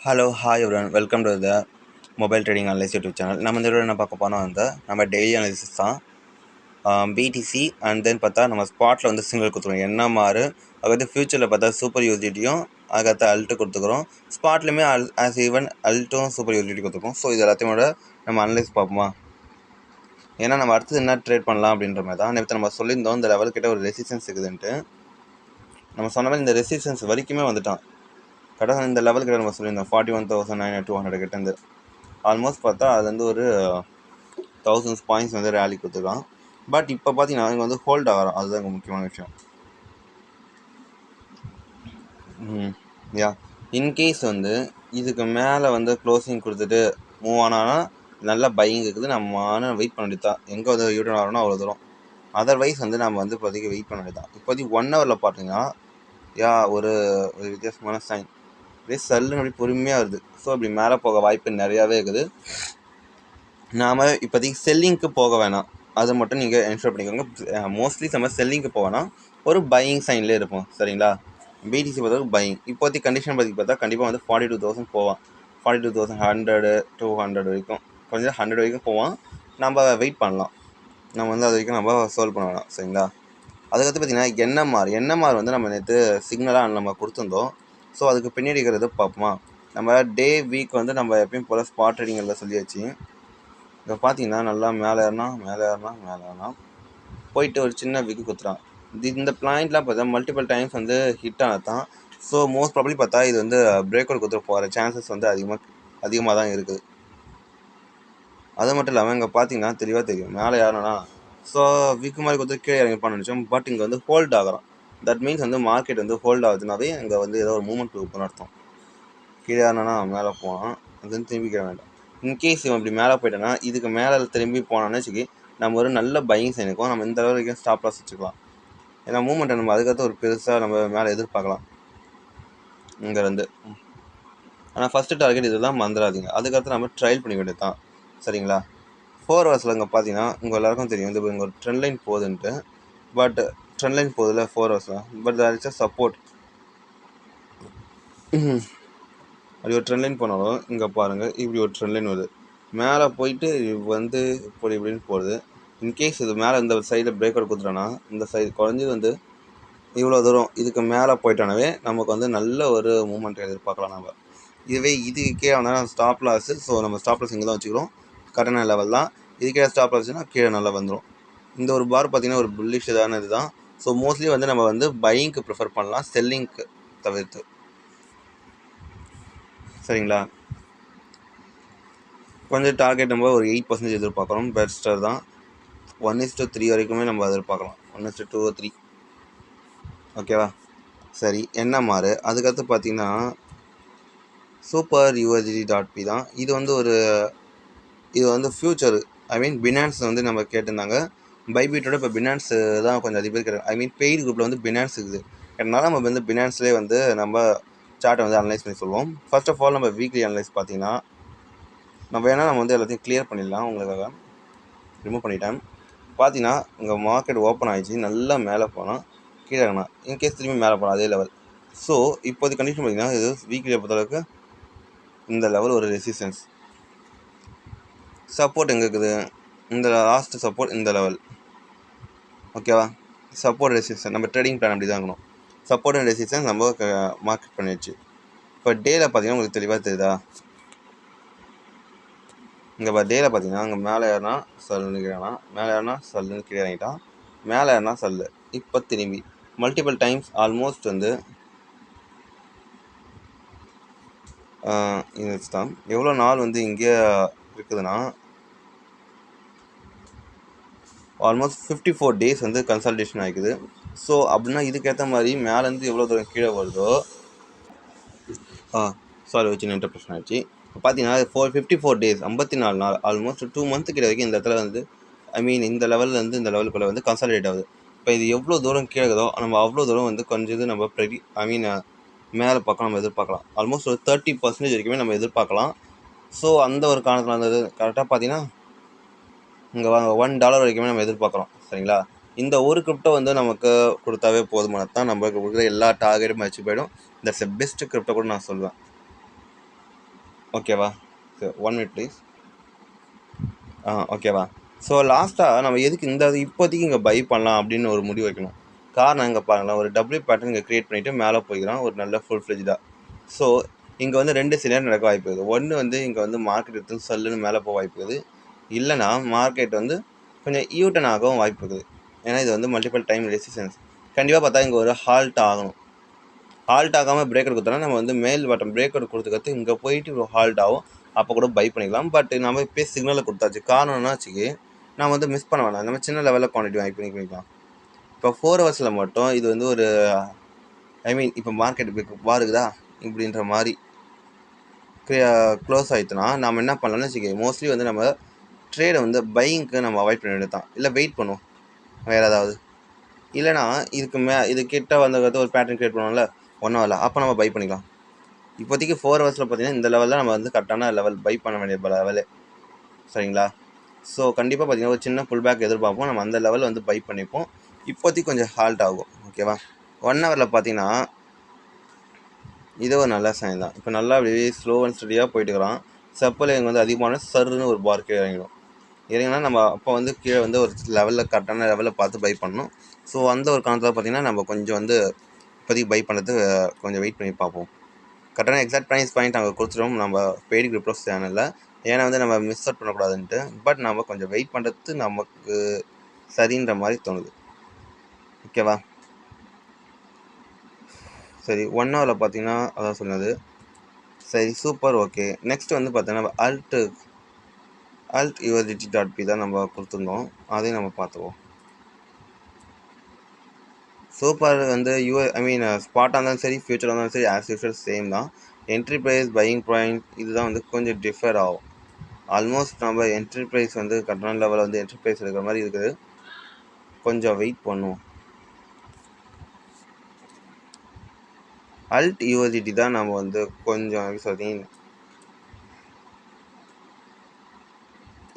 Hello hi everyone welcome to the mobile trading analyse YouTube channel. நம்ம இந்த video என்ன பார்க்க போனோம் நம்ம டெய்லி அனாலிசிஸ் தான். பிடிசி அண்ட் தென் பார்த்தா நம்ம ஸ்பாட்டில் வந்து சிங்கிள் கொடுத்துருவோம் என்ன மாறு. அதுக்கடுத்து ஃபியூச்சரில் பார்த்தா சூப்பர் யூசிடியும் அதுக்கடுத்து அல்ட்டு கொடுத்துக்கிறோம். ஸ்பாட்லையுமே ஆஸ் ஈவன் அல்ட்டும் சூப்பர் யூசிடி கொடுத்துருக்கோம். ஸோ இது எல்லாத்தையும் நம்ம அனலைஸ் பார்ப்போமா. ஏன்னா நம்ம அடுத்தது என்ன ட்ரேட் பண்ணலாம் அப்படின்ற மாதிரி தான் நேற்று நம்ம சொல்லியிருந்தோம். இந்த லெவல் கிட்ட ஒரு ரெசிஸ்டன்ஸ் இருக்குதுன்ட்டு நம்ம சொன்ன மாதிரி இந்த ரெசிஸ்டன்ஸ் வரைக்குமே வந்துட்டான். கரெக்டாக இந்த லெவல் கிட்ட நம்ம சொல்லியிருந்தோம் 41,900 கிட்டேருந்து ஆல்மோஸ்ட் பார்த்தா அது வந்து ஒரு 1000 பாயிண்ட்ஸ் வந்து ரேலி கொடுத்துருக்கான். பட் இப்போ பார்த்தீங்கன்னா இங்கே வந்து ஹோல்ட் ஆகிறோம், அதுதான் இங்கே முக்கியமான விஷயம். இன்கேஸ் வந்து இதுக்கு மேலே வந்து க்ளோசிங் கொடுத்துட்டு மூவ் ஆனால் நல்லா பையிங் இருக்குது, நம்ம வெயிட் பண்ண வேண்டியது தான். எங்கே வந்து யூட்டர்ன் ஆகிறோம்னா அவ்வளோ தூரம். அதர்வைஸ் வந்து நம்ம வந்து இப்போதைக்கு வெயிட் பண்ண வேண்டியது தான். இப்போதைக்கு 1 ஹவரில் பார்த்தீங்கன்னா ஒரு வித்தியாசமான சைன் அப்படியே சல்லுன்னு அப்படி பொறுமையாக வருது. ஸோ அப்படி மேலே போக வாய்ப்பு நிறையாவே இருக்குது. நாம் இப்போதைக்கு செல்லிங்க்கு போக வேணாம், அதை மட்டும் நீங்கள் என்ஷூர் பண்ணிக்கோங்க. மோஸ்ட்லி நம்ம செல்லிங்க்கு போவேன்னா ஒரு பையிங் சைன்லேயே இருப்போம், சரிங்களா. பிடிசி பொறுத்தவரைக்கும் பையிங் இப்போதைக்கு கண்டிஷன் பற்றி பார்த்தா கண்டிப்பாக வந்து 42,000 போவான். 42,100 200 வரைக்கும், கொஞ்சம் 100 வரைக்கும் போவான். நம்ம வெயிட் பண்ணலாம், நம்ம வந்து அது வரைக்கும் நம்ம சால்வ் பண்ண வேணாம், சரிங்களா. அதுக்கடுத்து பார்த்திங்கன்னா என்எம்ஆர் வந்து நம்ம நேற்று சிக்னலாக நம்ம கொடுத்துருந்தோம். ஸோ அதுக்கு பின்னாடி இருக்கிறது பார்ப்போமா. நம்ம டே வீக் வந்து நம்ம எப்பயும் போல் ஸ்பாட் ட்ரேடிங்கில் சொல்லியாச்சு. இப்போ பார்த்தீங்கன்னா நல்லா மேலே ஏறினா போயிட்டு ஒரு சின்ன விக்கு குத்துறான். இந்த பாயிண்ட்லாம் பார்த்தா மல்டிபிள் டைம்ஸ் வந்து ஹிட் ஆனது தான். ஸோ மோஸ்ட் ப்ராபப்ளி பார்த்தா இது வந்து பிரேக் அவுட் கொடுத்துட்டு போகிற சான்சஸ் வந்து அதிகமாக தான் இருக்குது. அது மட்டும் இல்லாமல் இங்கே பார்த்தீங்கன்னா தெளிவாக தெரியும் மேலே ஏறினா ஸோ விக்கு மாதிரி கொடுத்து கீழே இறங்கிப்பான்னு நினச்சோம். பட் இங்கே வந்து ஹோல்ட் ஆகிறான். தட் மீன்ஸ் வந்து மார்க்கெட் வந்து ஹோல்ட் ஆகுதுனாவே இங்கே வந்து ஏதோ ஒரு மூவ்மெண்ட் கொடுக்கணும்னு அர்த்தம். கீழே ஏறினா மேலே போவான், அது வந்து திரும்பி கீழே வேண்டாம். இன்கேஸ் இவன் இப்படி மேலே போயிட்டேன்னா இதுக்கு மேலே திரும்பி போனான்னு வச்சுக்கி நம்ம ஒரு நல்ல பையிங் சைனுக்கும் நம்ம இந்த அளவு வரைக்கும் ஸ்டாப் லாஸ் வச்சுக்கலாம். ஏன்னா மூவ்மெண்ட்டை நம்ம அதுக்கடுத்து ஒரு பெருசாக நம்ம மேலே எதிர்பார்க்கலாம் இங்கேருந்து. ஆனால் ஃபஸ்ட்டு டார்கெட் இதெல்லாம் மறந்துடாதீங்க. அதுக்கடுத்து நம்ம ட்ரையல் பண்ணி வேண்டியது தான், சரிங்களா. 4 ஹவர்ஸில் இங்கே பார்த்தீங்கன்னா உங்கள் எல்லாருக்கும் தெரியும் இந்த இங்கே ஒரு ட்ரெண்ட் லைன் போகுதுன்ட்டு. பட் ட்ரெண்ட் லைன் போகுதுல 4 ஹவர்ஸில், but there is a support. அப்படி ஒரு ட்ரெண்ட் லைன் போனாலும் இங்கே பாருங்கள் இப்படி ஒரு ட்ரெண்ட் லைன் வருது, மேலே போயிட்டு வந்து இப்படின்னு போகுது. இன்கேஸ் இது மேலே இந்த சைடில் பிரேக் அவுட் கொடுத்துட்டோன்னா இந்த சைடு குறைஞ்சது வந்து இவ்வளோ தூரம் இதுக்கு மேலே போயிட்டோனாவே நமக்கு வந்து நல்ல ஒரு மூமெண்ட் எதிர்பார்க்கலாம். நம்ம இதுவே இதுக்கே ஆனால் ஸ்டாப் லாஸு. ஸோ நம்ம ஸ்டாப் லாஸ் இங்கே தான் வச்சுக்கிறோம், கரெக்டான லெவல் தான். இதுக்கே ஸ்டாப் லாஸ்னால் கீழே நல்லா வந்துடும். இந்த ஒரு பார் பார்த்திங்கன்னா ஒரு புல்லிஷ் தானே இது தான். ஸோ மோஸ்ட்லி வந்து நம்ம வந்து பையிங்க்கு ப்ரிஃபர் பண்ணலாம், செல்லிங்க்கு தவிர்த்து, சரிங்களா. கொஞ்சம் டார்கெட் நம்ம ஒரு 8% எதிர்பார்க்குறோம், பெஸ்டர் தான். 1:3 வரைக்குமே நம்ம எதிர்பார்க்கலாம், 1:2 or 3, ஓகேவா. சரி, என்ன மாறு. அதுக்கடுத்து பார்த்தீங்கன்னா சூப்பர் USD.P தான். இது வந்து ஃப்யூச்சர், ஐ மீன் பினான்ஸ் வந்து நம்ம கேட்டிருந்தாங்க. பைபீட்டோட இப்போ பினான்ஸ் தான் கொஞ்சம் அதிக பேர் கேட்குறாங்க. ஐ மீன் பெய்டு குரூப்பில் வந்து பினான்ஸ் இருக்குது. அதனால நம்ம வந்து பினான்ஸ்லேயே வந்து நம்ம சார்ட்டை வந்து அனலைஸ் பண்ணி சொல்லுவோம். ஃபர்ஸ்ட் ஆஃப் ஆல் நம்ம வீக்லி அனலைஸ் பார்த்தீங்கன்னா நம்ம வந்து எல்லாத்தையும் கிளியர் பண்ணிடலாம், உங்களுக்காக ரிமூவ் பண்ணிட்டேன். பார்த்தீங்கன்னா இங்கே மார்க்கெட் ஓப்பன் ஆகிடுச்சு, நல்லா மேலே போனால் கீழே இறங்கினா இன்கேஸ் திரும்பி மேலே போனால் அதே லெவல். ஸோ இப்போது கண்டிஷன் பார்த்தீங்கன்னா இது வீக்லியை பொறுத்தளவுக்கு இந்த லெவல் ஒரு ரெசிஸ்டன்ஸ். சப்போர்ட் எங்கே இருக்குது, இந்த லாஸ்ட் சப்போர்ட் இந்த லெவல், ஓகேவா. சப்போர்ட் ரெசிஸ்டன்ஸ் நம்ம ட்ரேடிங் பிளான் அப்படி தான் இருக்கணும். சப்போர்ட் அண்ட் ரெசிஸ்டன்ஸ் நம்ம மார்க்கெட் பண்ணிடுச்சு. இப்போ டேயில் பார்த்தீங்கன்னா உங்களுக்கு தெளிவாக தெரியுதா. இங்கே டேயில் பார்த்தீங்கன்னா அங்கே மேலே ஏறினா சல்லுன்னு கீழேனா, மேலே ஏறினா சல்லுன்னு கீழே இறங்கிட்டான், மேலே ஏறினா சல்லு. இப்போ திரும்பி மல்டிபிள் டைம்ஸ் ஆல்மோஸ்ட் வந்து இது தான். எவ்வளோ நாள் வந்து இங்கே இருக்குதுன்னா ஆல்மோஸ்ட் 54 days வந்து கன்சல்டேஷன் ஆகிக்குது. ஸோ அப்படின்னா இதுக்கேற்ற மாதிரி மேலேருந்து எவ்வளோ தூரம் கீழே வருதோ சாரி வச்சு இன்டர்பிரஷன் ஆகிடுச்சு. இப்போ பார்த்தீங்கன்னா 54 days 54 நாள் ஆல்மோஸ்ட் 2 months கிட்ட வரைக்கும் இந்த இடத்துல வந்து ஐ மீன் இந்த லெவல்லேருந்து இந்த லெவலுக்குள்ளே வந்து கன்சல்டேட் ஆகுது. இப்போ இது எவ்வளோ தூரம் கீழே இருக்குதோ நம்ம அவ்வளோ தூரம் வந்து கொஞ்சம் இது நம்ம மேலே பக்கம் நம்ம எதிர்பார்க்கலாம். ஆல்மோஸ்ட் ஒரு 30% வரைக்குமே நம்ம எதிர்பார்க்கலாம். ஸோ அந்த ஒரு காரணத்தில் அந்த கரெக்டாக பார்த்தீங்கன்னா இங்கே $1 வரைக்குமே நம்ம எதிர்பார்க்குறோம், சரிங்களா. இந்த ஒரு கிரிப்டோ வந்து நமக்கு கொடுத்தாவே போதுமானது தான். நம்ம கொடுக்குற எல்லா டார்கெட்டும் அச்சீவ் போயிடும். இந்த பெஸ்ட் கிரிப்டோ கூட நான் சொல்லுவேன். ஓகேவா? சரி 1 மினிட் ப்ளீஸ். ஓகேவா? ஸோ லாஸ்ட்டாக நம்ம எதுக்கு இந்த இப்போதைக்கு இங்கே பை பண்ணலாம் அப்படின்னு ஒரு முடிவு வைக்கணும். காரணம் இங்கே பாருங்களேன், ஒரு டபிள்யூ பேட்டர்ன் இங்கே க்ரியேட் பண்ணிவிட்டு மேலே போய்க்கிறான் ஒரு நல்ல ஃபுல் ஃப்ளெஜ்டாக. ஸோ இங்கே வந்து 2 சினாரியோ நடக்க வாய்ப்பு இருக்குது. ஒன்று வந்து இங்கே வந்து மார்க்கெட் எடுத்து சல்லுன்னு மேலே போக வாய்ப்பு இருக்குது. இல்லைனா மார்க்கெட் வந்து கொஞ்சம் ஈவட்டன் ஆகவும் வாய்ப்பு இருக்குது. ஏன்னா இது வந்து மல்டிபிள் டைம் ரெசிஸ்டன்ஸ். கண்டிப்பாக பார்த்தா இங்கே ஒரு ஹால்ட் ஆகணும். ஹால்ட் ஆகாமல் பிரேக்கர் கொடுத்தோன்னா நம்ம வந்து மேல் பட்டம் பிரேக்கர் கொடுத்துக்கிறது இங்கே போயிட்டு ஒரு ஹால்ட் ஆகும். அப்போ கூட பை பண்ணிக்கலாம். பட் நம்ம இப்போ சிக்னலை கொடுத்தாச்சு. காரணம்னா வச்சுக்கி நான் வந்து மிஸ் பண்ண வேணாம். நம்ம சின்ன லெவலில் குவான்டிட்டி வாங்கி பண்ணிக்கலாம். இப்போ 4 ஹவர்ஸில் மட்டும் இது வந்து ஒரு இப்போ மார்க்கெட் இப்போ பாருக்குதா இப்படின்ற மாதிரி க்ளோஸ் ஆகிடுச்சுன்னா நம்ம என்ன பண்ணலாம்னு வச்சுக்கி மோஸ்ட்லி வந்து நம்ம ட்ரேடை வந்து பையிங்க்கு நம்ம அவாய்ட் பண்ண வேண்டியது தான். இல்லை வெயிட் பண்ணுவோம் வேறு ஏதாவது. இல்லைனா இது கிட்ட வந்தது ஒரு பேட்டர்ன் க்ரியேட் பண்ணுவோம்ல 1 ஹவரில், அப்போ நம்ம பை பண்ணிக்கலாம். இப்போதைக்கு 4 ஹவர்ஸில் பார்த்தீங்கன்னா இந்த லெவலில் நம்ம வந்து கரெக்டான லெவல் பை பண்ண வேண்டிய லெவலு. சரிங்களா? ஸோ கண்டிப்பாக பார்த்தீங்கன்னா ஒரு சின்ன புல் பேக் எதிர்பார்ப்போம். நம்ம அந்த லெவலில் வந்து பை பண்ணிப்போம். இப்போதைக்கு கொஞ்சம் ஹால்ட் ஆகும். ஓகேவா? 1 ஹவரில் பார்த்தீங்கன்னா இது ஒரு நல்ல சைன் தான். இப்போ நல்லா அப்படியே ஸ்லோ அண்ட் ஸ்டடியாக போயிட்டு இருக்கிறான். செப்பல் இங்கே வந்து அதிகமான சருன்னு ஒரு பார் கீழே இறங்கிடும். இறங்கினா நம்ம அப்போ வந்து கீழே வந்து ஒரு லெவலில் கரெக்டான லெவலில் பார்த்து பை பண்ணணும். ஸோ அந்த ஒரு காரணத்தில் பார்த்தீங்கன்னா நம்ம கொஞ்சம் வந்து இப்போதைக்கு பை பண்ணுறது கொஞ்சம் வெயிட் பண்ணி பார்ப்போம். கரெக்டான எக்ஸாக்ட் ப்ரைஸ் பாயிண்ட் அங்கே கொடுத்துருவோம் நம்ம பெய்டு கிரிப்டோஸ் சேனலில். ஏன்னா வந்து நம்ம மிஸ் அவுட் பண்ணக்கூடாதுன்ட்டு. பட் நம்ம கொஞ்சம் வெயிட் பண்ணுறது நமக்கு சரின்ற மாதிரி தோணுது. ஓகேவா? சரி 1 ஹவரில் பார்த்தீங்கன்னா அதான் சொன்னது. சரி சூப்பர் ஓகே. நெக்ஸ்ட் வந்து பார்த்தீங்கன்னா அல்ட் USDT.P தான் நம்ம கொடுத்துருந்தோம். அதையும் நம்ம பார்த்துருவோம். சூப்பர் வந்து ஸ்பாட்டாக இருந்தாலும் சரி ஃபியூச்சராக இருந்தாலும் சரி ஆஸ் யூஷுவல் சேம் தான். என்ட்ரி ப்ரைஸ் பையிங் பாயிண்ட் இதுதான் வந்து கொஞ்சம் டிஃபர் ஆகும். ஆல்மோஸ்ட் நம்ம என்ட்ரி ப்ரைஸ் வந்து கரெக்டான லெவலில் வந்து என்ட்ரி ப்ரைஸ் இருக்கிற மாதிரி இருக்குது. கொஞ்சம் வெயிட் பண்ணுவோம். அல்ட் USDT தான் நம்ம வந்து கொஞ்சம் சொல்கிறீங்க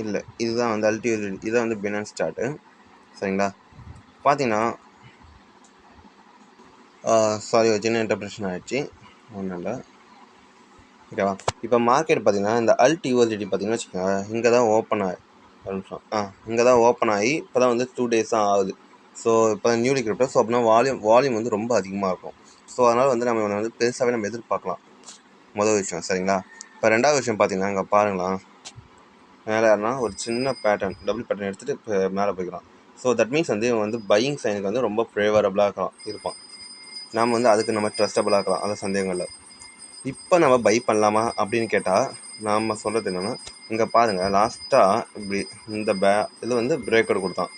இல்லை, இதுதான் வந்து அல்ட் USDT. இதுதான் வந்து பினான்ஸ் சார்ட்டு. சரிங்களா? பார்த்தீங்கன்னா சாரி ஒரு சின்ன இன்டர்பிரேஷன் ஆகிடுச்சு. ஒன்றும் இல்லை. ஓகேவா? இப்போ மார்க்கெட் பார்த்தீங்கன்னா இந்த அல்ட் USDT பார்த்தீங்கன்னா வச்சுக்கோங்க இங்கே தான் ஓப்பன் ஆகி ஒரு நிமிஷம் இங்கே தான் ஓப்பன் ஆகி இப்போ தான் வந்து 2 days தான் ஆகுது. ஸோ இப்போ நியூலி கிரிப்டோ. ஸோ அப்படின்னா வால்யூம் வந்து ரொம்ப அதிகமாக இருக்கும். ஸோ அதனால் வந்து நம்ம வந்து பெருசாகவே நம்ம எதிர்பார்க்கலாம். முதல் விஷயம். சரிங்களா? இப்போ ரெண்டாவது விஷயம் பார்த்தீங்கன்னா இங்கே பாருங்களா மேலே யாருன்னா ஒரு சின்ன பேட்டர்ன் டபுள் பேட்டர்ன் எடுத்துகிட்டு இப்போ மேலே போய்க்கலாம். ஸோ தட் மீன்ஸ் வந்து இவன் வந்து பையிங் சைனுக்கு வந்து ரொம்ப ஃபேவரபுளாக இருப்பான். நாம் வந்து அதுக்கு நம்ம ட்ரஸ்டபுளாக இருக்கலாம். அந்த சந்தேகங்கள் இல்லை. இப்போ நம்ம பை பண்ணலாமா அப்படின்னு கேட்டால் நாம் சொல்கிறது என்னென்னா இங்கே பாருங்கள் லாஸ்ட்டாக இப்படி இந்த இது வந்து பிரேக்கவுட் கொடுத்தான்.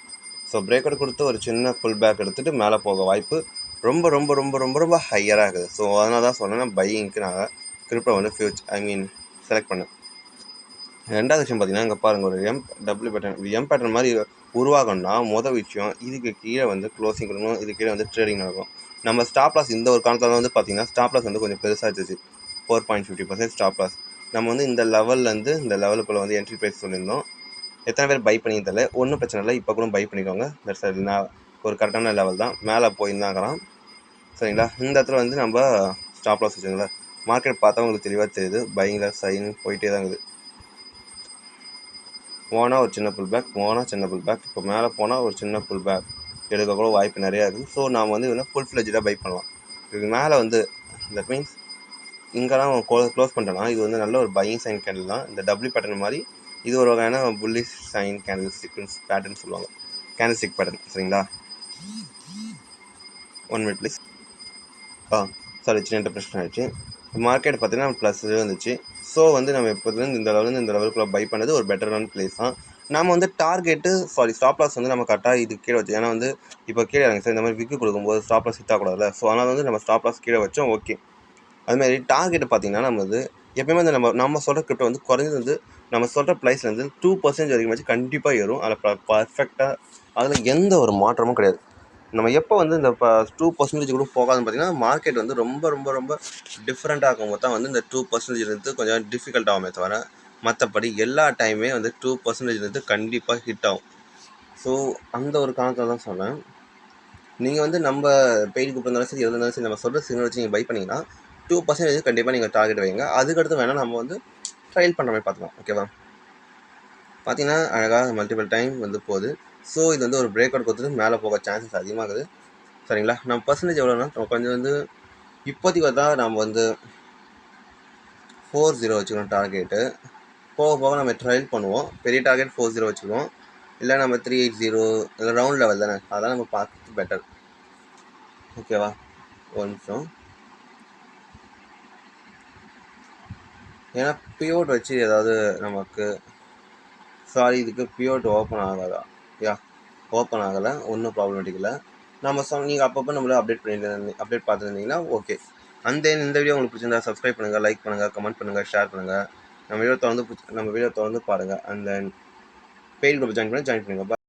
ஸோ பிரேக்கவுட் கொடுத்து ஒரு சின்ன ஃபுல் பேக் எடுத்துகிட்டு மேலே போக வாய்ப்பு ரொம்ப ரொம்ப ரொம்ப ரொம்ப ரொம்ப ஹையராக இருக்குது. ஸோ அதனால தான் சொன்னேன் பையிங்க்கு நாங்கள் கிரிப்டோ வந்து செலக்ட் பண்ணேன். ரெண்டாவது விஷயம் பார்த்தீங்கன்னா இங்கே பாருங்கள் ஒரு டபிள்யூ பேட்டர்ன் பேட்டர்ன் மாதிரி உருவாகணும்னா மொதல் விஷயம் இதுக்கு கீழே வந்து க்ளோசிங் கொடுக்கணும். இது கீழே வந்து ட்ரேடிங் நடக்கும். நம்ம ஸ்டாப் லாஸ் இந்த ஒரு காரணத்தில் வந்து பார்த்தீங்கன்னா ஸ்டாப் லாஸ் வந்து கொஞ்சம் பெருசாக இருந்துச்சு. 4.50% ஸ்டாப் லாஸ். நம்ம வந்து இந்த லெவல்லேருந்து இந்த லெவலுக்குள்ளே வந்து என்ட்ரி ப்ரைஸ் சொல்லியிருந்தோம். எத்தனை பேர் பை பண்ணி தரல ஒன்றும் பிரச்சனை இல்லை. இப்போ கூட பை பண்ணிக்கோங்க. தட்ஸ் ஒரு கரெக்டான லெவல் தான். மேலே போயிருந்தாங்கிறான். சரிங்களா? இந்த இடத்துல வந்து நம்ம ஸ்டாப் லாஸ் வச்சுங்களேன். மார்க்கெட் பார்த்தா உங்களுக்கு தெளிவாக தெரியுது. பையிங்கில் சைன் போயிட்டே தான் இருக்குது. போனால் ஒரு சின்ன புல் பேக், போனால் சின்ன புல் பேக். இப்போ மேலே போனால் ஒரு சின்ன புல் பேக் எடுக்க கூட வாய்ப்பு நிறையா இருக்குது. ஸோ நாம் வந்து இன்னும் ஃபுல் ஃப்ளெஜ்டாக பை பண்ணலாம். இதுக்கு மேலே வந்து தட் மீன்ஸ் இங்கெல்லாம் க்ளோஸ் பண்ணிட்டோன்னா இது வந்து நல்ல ஒரு பையிங் சைன் கேண்டில் தான். இந்த டபிள்யூ பேட்டர்ன் மாதிரி இது ஒரு வகையான bullish sign candlesticks pattern சொல்லுவாங்க. Candlestick pattern. சரிங்களா? 1 minute ப்ளீஸ். சாரி சின்ன இன்டர்பிரேஷன் ஆகிடுச்சு. மார்க்கெட் பார்த்தீங்கன்னா ப்ளஸ் வந்துச்சு. ஸோ வந்து நம்ம எப்போதுலேருந்து இந்த லெவலேருந்து இந்த லெவலுக்குள்ளே பை பண்ணது ஒரு பெட்டரான பிளேஸ் தான். நம்ம வந்து ஸ்டாப் லாஸ் வந்து நம்ம கரெக்டாக இது கீழே வச்சு ஏன்னா வந்து இப்போ கீழே இறங்க சார் இந்த மாதிரி விக்கு கொடுக்கும்போது ஸ்டாப் லாஸ் ஹிட் ஆகக்கூடாதுல்ல. ஸோ அதனால் வந்து நம்ம ஸ்டாப் லாஸ் கீழே வச்சோம். ஓகே. அதுமாதிரி டார்கெட் பார்த்தீங்கன்னா நம்ம வந்து எப்பயுமே வந்து நம்ம சொல்கிற கிரிப்டோ வந்து குறைஞ்சது வந்து நம்ம சொல்கிற ப்ரைஸ்லேருந்து 2% வரைக்கும் வச்சு கண்டிப்பாக ஏறும். அதில் பர்ஃபெக்டாக அதில் எந்த ஒரு மாற்றமும் கிடையாது. நம்ம எப்போ வந்து இந்த 2% கூட போகாதுன்னு பார்த்தீங்கன்னா மார்க்கெட் வந்து ரொம்ப ரொம்ப ரொம்ப டிஃப்ரெண்ட்டாக இருக்கும்போது தான் வந்து இந்த 2% இருந்து கொஞ்சம் டிஃபிகல்ட் ஆகுமே தவிர மற்றபடி எல்லா டைமே வந்து 2% இருந்து கண்டிப்பாக ஹிட் ஆகும். ஸோ அந்த ஒரு காரணத்தில் தான் சொன்னேன். நீங்கள் வந்து நம்ம பெய்டு குரூப் இருந்தாலும் சரி எது இருந்தாலும் சரி நம்ம சொல்கிற சிக்னல் வச்சு நீங்கள் பை பண்ணிங்கன்னா 2% கண்டிப்பாக நீங்கள் டார்கெட் வைங்க. அதுக்கடுத்து வேணால் நம்ம வந்து ட்ரையல் பண்ணுற மாதிரி பார்த்துக்கலாம். ஓகேவா? பார்த்தீங்கன்னா அழகாக மல்டிபிள் டைம் வந்து போகுது. ஸோ இது வந்து ஒரு பிரேக் அவுட் கொடுத்துட்டு மேலே போக சான்சஸ் அதிகமாகுது. சரிங்களா? நம்ம பர்சன்டேஜ் எவ்வளோனா கொஞ்சம் வந்து இப்போதைக்கு பார்த்தா நம்ம வந்து 4-0 வச்சுக்கணும் டார்கெட்டு. போக போக நம்ம ட்ரையல் பண்ணுவோம். பெரிய டார்கெட் 4-0 வச்சுக்குவோம். இல்லை நம்ம 3-8-0 இல்லை ரவுண்ட் லெவல் தானே, அதான் நம்ம பார்க்குறது பெட்டர். ஓகேவா? ஒரு நிமிஷம். ஏன்னா பியோட் வச்சு ஏதாவது நமக்கு இதுக்கு பியோட் ஓப்பன் ஆகாதா? ஓப்பன் ஆகலை, ஒன்றும் ப்ராப்ளமேட்டிக் இல்லை. நம்ம நீங்கள் அப்பப்போ நம்மள அப்டேட் பார்த்துருந்தீங்கன்னா ஓகே. இந்த வீடியோ உங்களுக்கு பிடிச்சிருந்தா சப்ஸ்கிரைப் பண்ணுங்கள், லைக் பண்ணுங்கள், கமெண்ட் பண்ணுங்கள், ஷேர் பண்ணுங்கள். நம்ம வீடியோ தொடர்ந்து பாருங்கள். And then paid group join பண்ணுங்கள்.